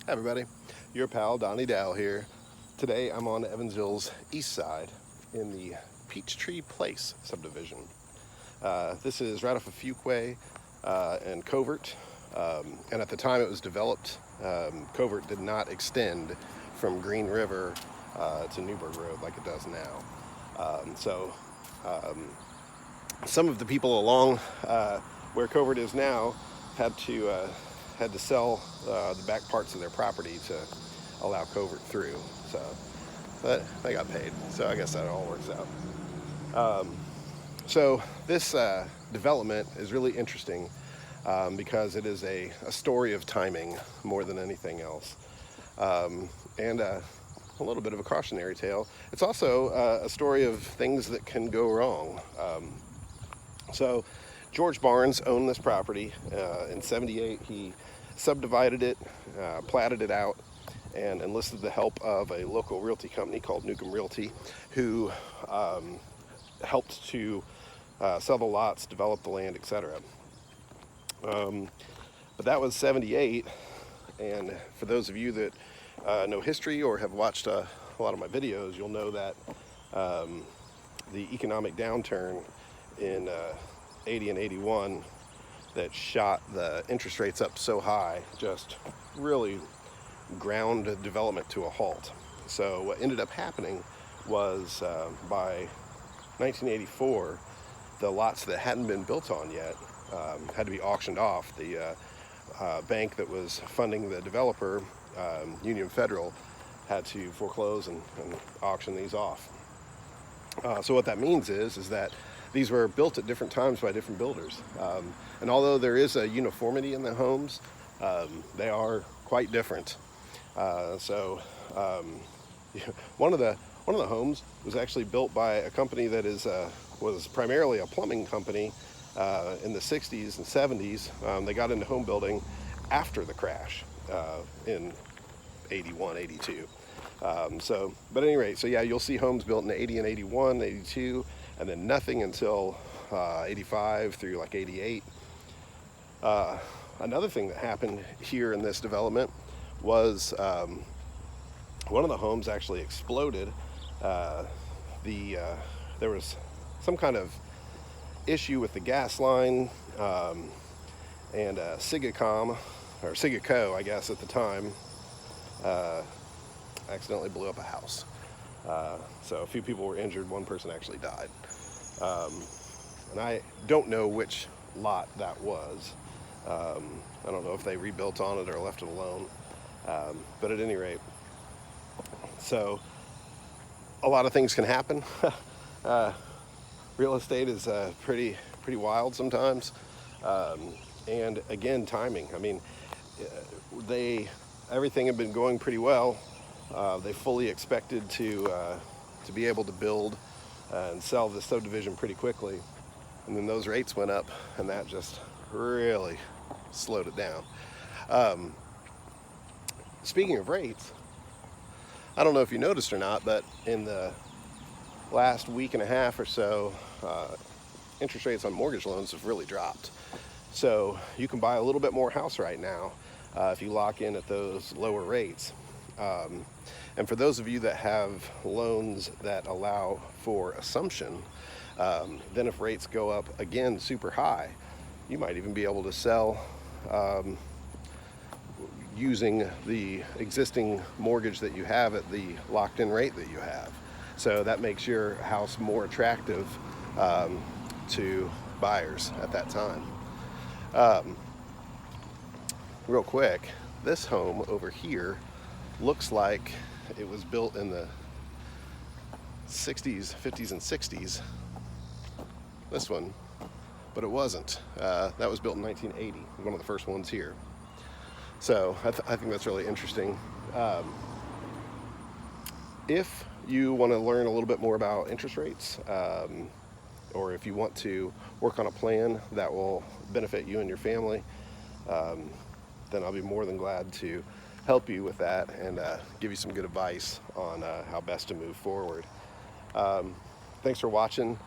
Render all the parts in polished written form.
Hi everybody, your pal Donnie Dow here. Today I'm on Evansville's east side in the Peachtree Place subdivision. This is right off of Fuquay and Covert, and at the time it was developed, Covert did not extend from Green River to Newburgh Road like it does now. Some of the people along where Covert is now had to sell the back parts of their property to allow Covert through. But they got paid, so I guess that all works out. So this development is really interesting because it is a story of timing more than anything else, and a little bit of a cautionary tale. It's also a story of things that can go wrong. So George Barnes owned this property in '78. He subdivided it, platted it out, and enlisted the help of a local realty company called Newcomb Realty, who helped to sell the lots, develop the land, etc. But that was '78, and for those of you that know history or have watched a lot of my videos, you'll know that the economic downturn in '80 and '81 that shot the interest rates up so high just really ground development to a halt. So what ended up happening was by 1984, the lots that hadn't been built on yet had to be auctioned off. The bank that was funding the developer, Union Federal, had to foreclose and auction these off. So what that means is that these were built at different times by different builders. And although there is a uniformity in the homes, they are quite different. One of the homes was actually built by a company that was primarily a plumbing company in the 60s and 70s. They got into home building after the crash in '81, '82. But at any rate, so yeah, you'll see homes built in '80 and '81, '82, and then nothing until '85 through like '88. Another thing that happened here in this development was one of the homes actually exploded. There was some kind of issue with the gas line, and Sigacom, or Sigaco, I guess at the time, accidentally blew up a house. So a few people were injured, one person actually died. And I don't know which lot that was. I don't know if they rebuilt on it or left it alone. But at any rate, so a lot of things can happen. Real estate is pretty wild sometimes. And again, timing. I mean, everything had been going pretty well. They fully expected to be able to build and sell the subdivision pretty quickly, and then those rates went up, and that just really slowed it down. Speaking of rates, I don't know if you noticed or not, but in the last week and a half or so, interest rates on mortgage loans have really dropped. So you can buy a little bit more house right now if you lock in at those lower rates. And for those of you that have loans that allow for assumption, then if rates go up again super high, you might even be able to sell using the existing mortgage that you have at the locked-in rate that you have. So that makes your house more attractive to buyers at that time. Real quick, this home over here looks like it was built in the 60s, 50s, and 60s. This one, but it wasn't. That was built in 1980, one of the first ones here. So I think that's really interesting. If you want to learn a little bit more about interest rates, or if you want to work on a plan that will benefit you and your family, then I'll be more than glad to help you with that and give you some good advice on how best to move forward. Thanks for watching.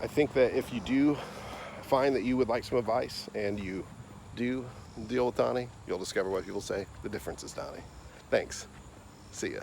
I think that if you do find that you would like some advice and you do deal with Donnie, you'll discover what people say. The difference is Donnie. Thanks. See ya.